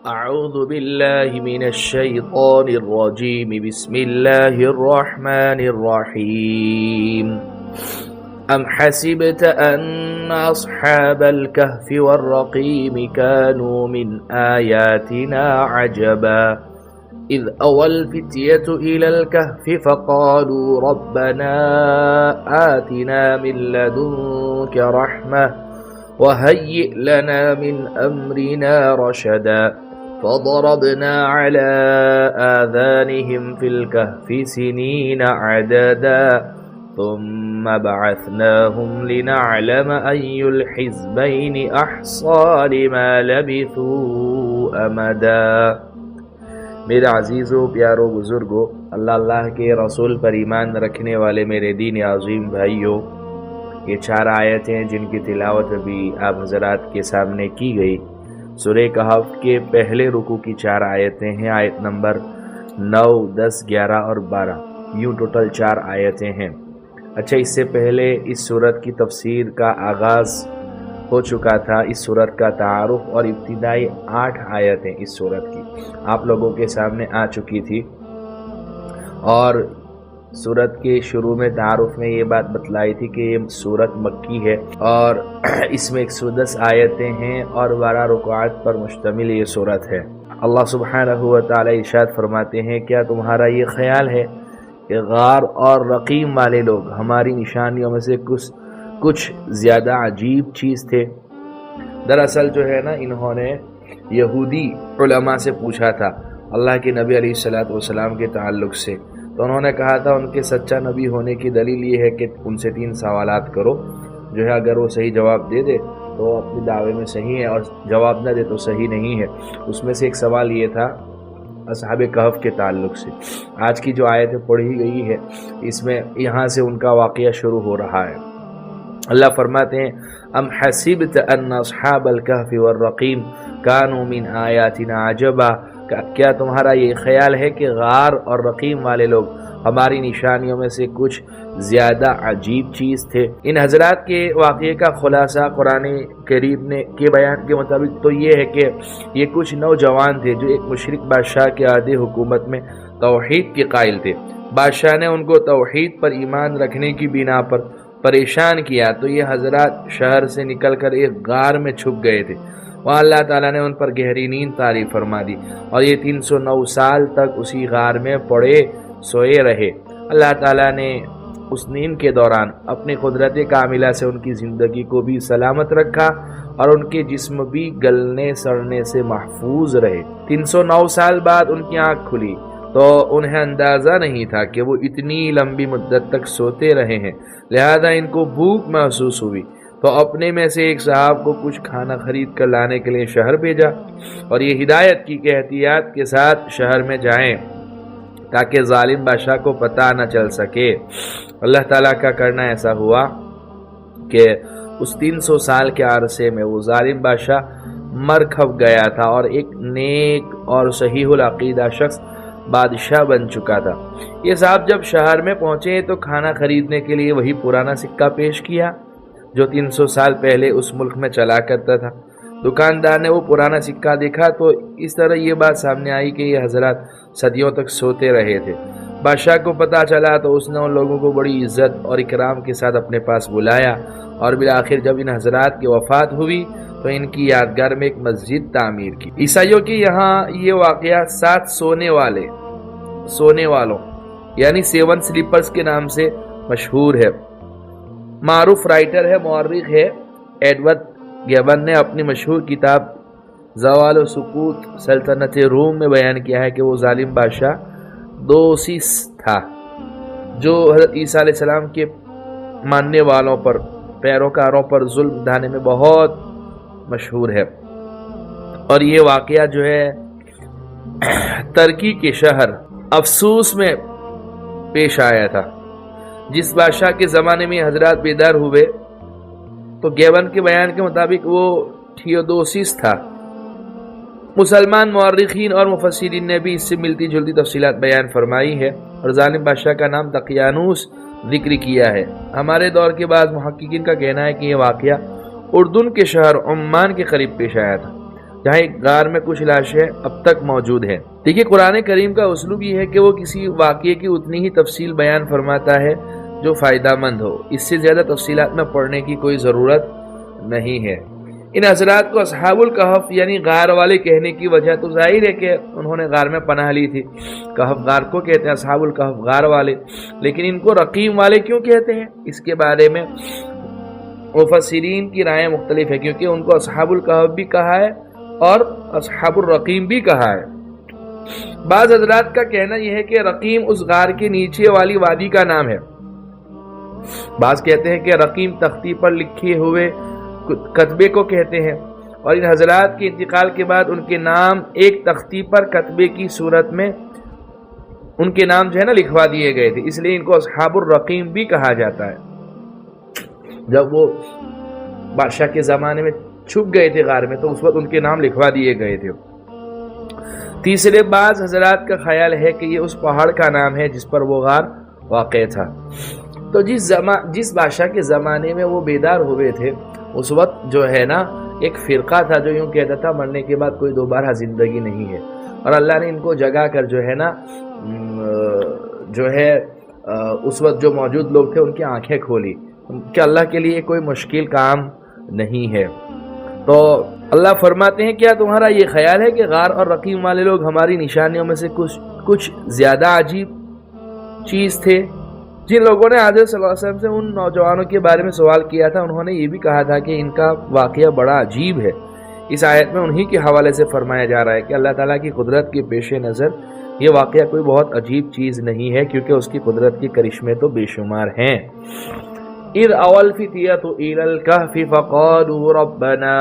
أعوذ بالله من الشيطان الرجيم. بسم الله الرحمن الرحيم. أم حسبت أن أصحاب الكهف والرقيم كانوا من آياتنا عجبا إذ أوى الفتية إلى الكهف فقالوا ربنا آتنا من لدنك رحمة وهيئ لنا من أمرنا رشدا فضربنا على آذانهم في الكهف سنين عددا ثم بعثناهم لنعلم أي الحزبين أحصى لما لبثوا أمدا. میرے عزیزو پیارو بزرگو، اللہ کے رسول پر ایمان رکھنے والے میرے دین عظیم بھائیو، یہ 4 آیتیں جن کی تلاوت ابھی آپ حضرات کے سامنے کی گئی سورہ کہف کے پہلے رکوع کی 4 آیتیں ہیں. آیت نمبر 9، 10، 11 اور 12، یوں ٹوٹل 4 آیتیں ہیں. اچھا، اس سے پہلے اس سورت کی تفسیر کا آغاز ہو چکا تھا. اس سورت کا تعارف اور ابتدائی 8 آیتیں اس سورت کی آپ لوگوں کے سامنے آ چکی تھی، اور سورت کے شروع میں تعارف میں یہ بات بتلائی تھی کہ یہ سورت مکی ہے اور اس میں 110 آیتیں ہیں اور 12 رکوعات پر مشتمل یہ سورت ہے. اللہ سبحانہ و تعالی ارشاد فرماتے ہیں، کیا تمہارا یہ خیال ہے کہ غار اور رقیم والے لوگ ہماری نشانیوں میں سے کچھ زیادہ عجیب چیز تھے؟ دراصل جو ہے نا، انہوں نے یہودی علماء سے پوچھا تھا اللہ کے نبی علیہ السلام کے تعلق سے، تو انہوں نے کہا تھا ان کے سچا نبی ہونے کی دلیل یہ ہے کہ ان سے 3 سوالات کرو، جو ہے اگر وہ صحیح جواب دے دے تو اپنے دعوے میں صحیح ہے، اور جواب نہ دے تو صحیح نہیں ہے. اس میں سے ایک سوال یہ تھا اصحاب کہف کے تعلق سے. آج کی جو آیتیں پڑھی گئی ہے اس میں یہاں سے ان کا واقعہ شروع ہو رہا ہے. اللہ فرماتے ہیں، ام حسبت ان اصحاب الکہف والرقیم کانوا من آیاتنا عجبا، کیا تمہارا یہ خیال ہے کہ غار اور رقیم والے لوگ ہماری نشانیوں میں سے کچھ زیادہ عجیب چیز تھے؟ ان حضرات کے واقعے کا خلاصہ قرآن کریم کے بیان کے مطابق تو یہ ہے کہ یہ کچھ نوجوان تھے جو ایک مشرک بادشاہ کے عہد حکومت میں توحید کے قائل تھے. بادشاہ نے ان کو توحید پر ایمان رکھنے کی بنا پر پریشان کیا، تو یہ حضرات شہر سے نکل کر ایک غار میں چھپ گئے تھے. وہاں اللہ تعالیٰ نے ان پر گہری نیند طاری فرما دی، اور یہ 309 سال تک اسی غار میں پڑے سوئے رہے. اللہ تعالیٰ نے اس نیند کے دوران اپنی قدرت کاملہ سے ان کی زندگی کو بھی سلامت رکھا اور ان کے جسم بھی گلنے سڑنے سے محفوظ رہے. 309 سال بعد ان کی آنکھ کھلی تو انہیں اندازہ نہیں تھا کہ وہ اتنی لمبی مدت تک سوتے رہے ہیں، لہذا ان کو بھوک محسوس ہوئی تو اپنے میں سے ایک صاحب کو کچھ کھانا خرید کر لانے کے لیے شہر بھیجا، اور یہ ہدایت کی کہ احتیاط کے ساتھ شہر میں جائیں تاکہ ظالم بادشاہ کو پتہ نہ چل سکے. اللہ تعالیٰ کا کرنا ایسا ہوا کہ اس 300 سال کے عرصے میں وہ ظالم بادشاہ مر کھپ گیا تھا اور ایک نیک اور صحیح العقیدہ شخص بادشاہ بن چکا تھا. یہ صاحب جب شہر میں پہنچے تو کھانا خریدنے کے لیے وہی پرانا سکہ پیش کیا جو 300 سال پہلے اس ملک میں چلا کرتا تھا. دکاندار نے وہ پرانا سکہ دیکھا تو اس طرح یہ بات سامنے آئی کہ یہ حضرات صدیوں تک سوتے رہے تھے. بادشاہ کو پتہ چلا تو اس نے ان لوگوں کو بڑی عزت اور اکرام کے ساتھ اپنے پاس بلایا، اور بالآخر جب ان حضرات کی وفات ہوئی تو ان کی یادگار میں ایک مسجد تعمیر کی. عیسائیوں کے یہاں یہ واقعہ 7 سونے والوں یعنی 7 سلیپرز کے نام سے مشہور ہے. معروف رائٹر ہے، مورخ ہے ایڈورڈ گیبن نے اپنی مشہور کتاب زوال و سقوط سلطنت روم میں بیان کیا ہے کہ وہ ظالم بادشاہ دوسیس تھا جو حضرت عیسیٰ علیہ السلام کے ماننے والوں پر، پیروکاروں پر ظلم ڈھانے میں بہت مشہور ہے. اور یہ واقعہ جو ہے ترکی کے شہر افسوس میں پیش آیا تھا. جس بادشاہ کے زمانے میں حضرات بیدار ہوئے تو گیون کے بیان کے مطابق وہ تھیودوسیس تھا. مسلمان مورخین اور مفسرین نے بھی اس سے ملتی جلتی تفصیلات بیان فرمائی ہے اور ظالم بادشاہ کا نام دقیانوس ذکر کیا ہے. ہمارے دور کے بعض محققین کا کہنا ہے کہ یہ واقعہ اردن کے شہر عمان کے قریب پیش آیا تھا، جہاں ایک غار میں کچھ لاشیں اب تک موجود ہیں۔ دیکھیے قرآن کریم کا اسلوب یہ ہے کہ وہ کسی واقعے کی اتنی ہی تفصیل بیان فرماتا ہے جو فائدہ مند ہو، اس سے زیادہ تفصیلات میں پڑھنے کی کوئی ضرورت نہیں ہے۔ ان حضرات کو اصحاب الکہف یعنی غار والے کہنے کی وجہ تو ظاہر ہے کہ انہوں نے غار میں پناہ لی تھی، کہف غار کو کہتے ہیں، اصحاب الکہف غار والے، لیکن ان کو رقیم والے کیوں کہتے ہیں؟ اس کے بارے میں مفسرین کی رائے مختلف ہے، کیونکہ ان کو اصحاب الکہف بھی کہا ہے اور اصحاب الرقیم بھی کہا ہے۔ بعض حضرات کا کہنا یہ ہے کہ رقیم اس غار کے نیچے والی وادی کا نام ہے، بعض کہتے ہیں کہ رقیم تختی پر لکھے ہوئے کتبے کو کہتے ہیں، اور ان حضرات کے انتقال کے بعد ان کے نام ایک تختی پر کتبے کی صورت میں ان کے نام جو ہے نا لکھوا دیے گئے تھے، اس لیے ان کو اصحاب الرقیم بھی کہا جاتا ہے۔ جب وہ بادشاہ کے زمانے میں چھپ گئے تھے غار میں تو اس وقت ان کے نام لکھوا دیے گئے تھے۔ تیسرے بعض حضرات کا خیال ہے کہ یہ اس پہاڑ کا نام ہے جس پر وہ غار واقع تھا۔ تو جس بادشاہ کے زمانے میں وہ بیدار ہوئے تھے اس وقت جو ہے نا ایک فرقہ تھا جو یوں کہتا تھا مرنے کے بعد کوئی دوبارہ زندگی نہیں ہے، اور اللہ نے ان کو جگا کر جو ہے نا جو ہے اس وقت جو موجود لوگ تھے ان کی آنکھیں کھولی کہ اللہ کے لیے کوئی مشکل کام نہیں ہے۔ تو اللہ فرماتے ہیں کیا تمہارا یہ خیال ہے کہ غار اور رقیم والے لوگ ہماری نشانیوں میں سے کچھ زیادہ عجیب چیز تھے؟ جن لوگوں نے حضرت صلی اللہ علیہ وسلم سے ان نوجوانوں کے بارے میں سوال کیا تھا انہوں نے یہ بھی کہا تھا کہ ان کا واقعہ بڑا عجیب ہے۔ اس آیت میں انہی کے حوالے سے فرمایا جا رہا ہے کہ اللہ تعالیٰ کی قدرت کے پیش نظر یہ واقعہ کوئی بہت عجیب چیز نہیں ہے، کیونکہ اس کی قدرت کے کرشمے تو بے شمار ہیں۔ اذ اوى الفتية الى الكهف فقالوا ربنا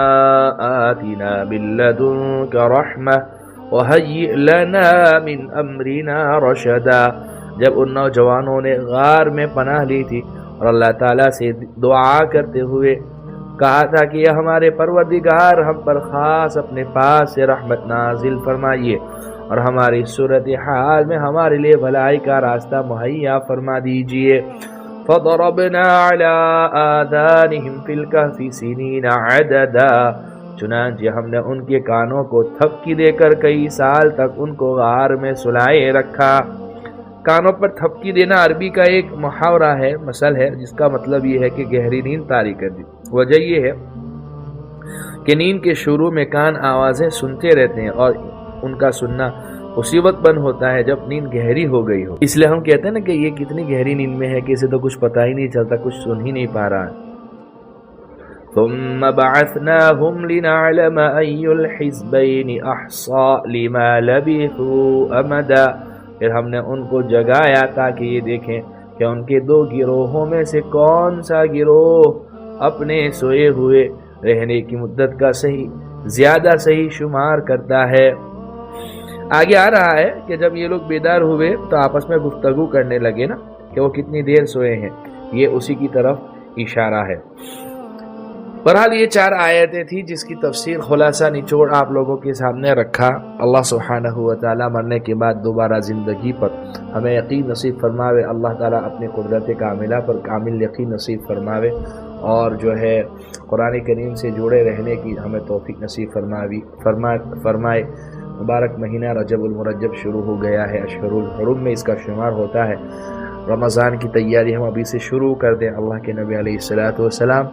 آتنا من لدنك رحمة وهيئ لنا من امرنا رشدا، جب ان نوجوانوں نے غار میں پناہ لی تھی اور اللہ تعالیٰ سے دعا کرتے ہوئے کہا تھا کہ یہ ہمارے پروردگار ہم پر خاص اپنے پاس سے رحمت نازل فرمائیے اور ہماری صورتحال میں ہمارے لیے بھلائی کا راستہ مہیا فرما دیجئے۔ فضربنا على آذانهم في الكهف سنين عددا، چنانچہ ہم نے ان کے کانوں کو تھپکی دے کر کئی سال تک ان کو غار میں سلائے رکھا۔ کانوں پر تھپکی دینا عربی کا ایک محاورہ ہے، مثل ہے، جس کا مطلب یہ ہے کہ گہری نیند طاری کر دی۔ وجہ یہ ہے کہ نیند کے شروع میں کان آوازیں سنتے رہتے ہیں اور ان کا سننا اسی وقت بند ہوتا ہے جب نیند گہری ہو گئی ہو، اس لیے ہم کہتے ہیں نا کہ یہ کتنی گہری نیند میں ہے کہ اسے تو کچھ پتہ ہی نہیں چلتا، کچھ سن ہی نہیں پا رہا ہے۔ ثم بعثناهم لنعلم أي الحزبين أحصى لما لبثوا أمدا، پھر ہم نے ان کو جگایا تاکہ یہ دیکھیں کہ ان کے دو گروہوں میں سے کون سا گروہ اپنے سوئے ہوئے رہنے کی مدت کا زیادہ صحیح شمار کرتا ہے۔ آگے آ رہا ہے کہ جب یہ لوگ بیدار ہوئے تو آپس میں گفتگو کرنے لگے نا کہ وہ کتنی دیر سوئے ہیں، یہ اسی کی طرف اشارہ ہے۔ بہرحال یہ 4 آیتیں تھی جس کی تفسیر خلاصہ نچوڑ آپ لوگوں کے سامنے رکھا۔ اللہ سبحانہ و تعالیٰ مرنے کے بعد دوبارہ زندگی پر ہمیں یقین نصیب فرماوے، اللہ تعالیٰ اپنی قدرت کاملہ پر کامل یقین نصیب فرماوے، اور جو ہے قرآن کریم سے جڑے رہنے کی ہمیں توفیق نصیب فرمائے۔ مبارک مہینہ رجب المرجب شروع ہو گیا ہے، اشہر الحرم میں اس کا شمار ہوتا ہے۔ رمضان کی تیاری ہم ابھی سے شروع کر دیں۔ اللہ کے نبی علیہ الصلوۃ والسلام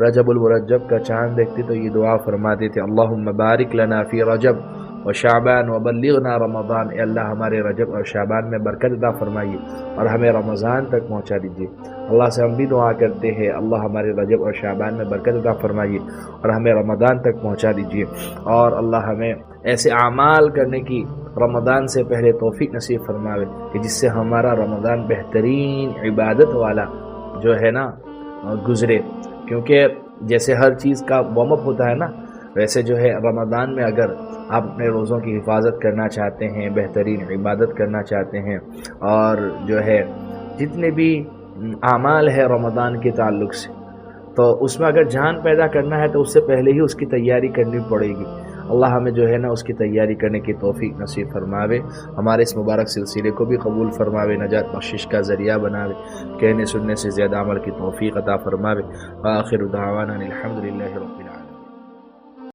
رجب المرجب کا چاند دیکھتے تو یہ دعا فرماتے تھے، اللہم بارک لنا فی رجب و شعبان وبلغنا رمضان، اے اللہ ہمارے رجب اور شعبان میں برکت عطا فرمائیے اور ہمیں رمضان تک پہنچا دیجیے۔ اللہ سے ہم بھی دعا کرتے ہیں، اللہ ہمارے رجب اور شعبان میں برکت عطا فرمائیے اور ہمیں رمضان تک پہنچا دیجیے، اور اللہ ہمیں ایسے اعمال کرنے کی رمضان سے پہلے توفیق نصیب فرماوے کہ جس سے ہمارا رمضان بہترین عبادت والا جو ہے نا گزرے، کیونکہ جیسے ہر چیز کا وارم اپ ہوتا ہے نا، ویسے جو ہے رمضان میں اگر آپ اپنے روزوں کی حفاظت کرنا چاہتے ہیں، بہترین عبادت کرنا چاہتے ہیں، اور جو ہے جتنے بھی اعمال ہے رمضان کے تعلق سے، تو اس میں اگر جان پیدا کرنا ہے تو اس سے پہلے ہی اس کی تیاری کرنی پڑے گی۔ اللہ ہمیں جو ہے نا اس کی تیاری کرنے کی توفیق نصیب فرماوے، ہمارے اس مبارک سلسلے کو بھی قبول فرماوے، نجات بخشش کا ذریعہ بناوے، کہنے سننے سے زیادہ عمل کی توفیق عطا فرماوے۔ آخر دعوانا الحمدللہ رب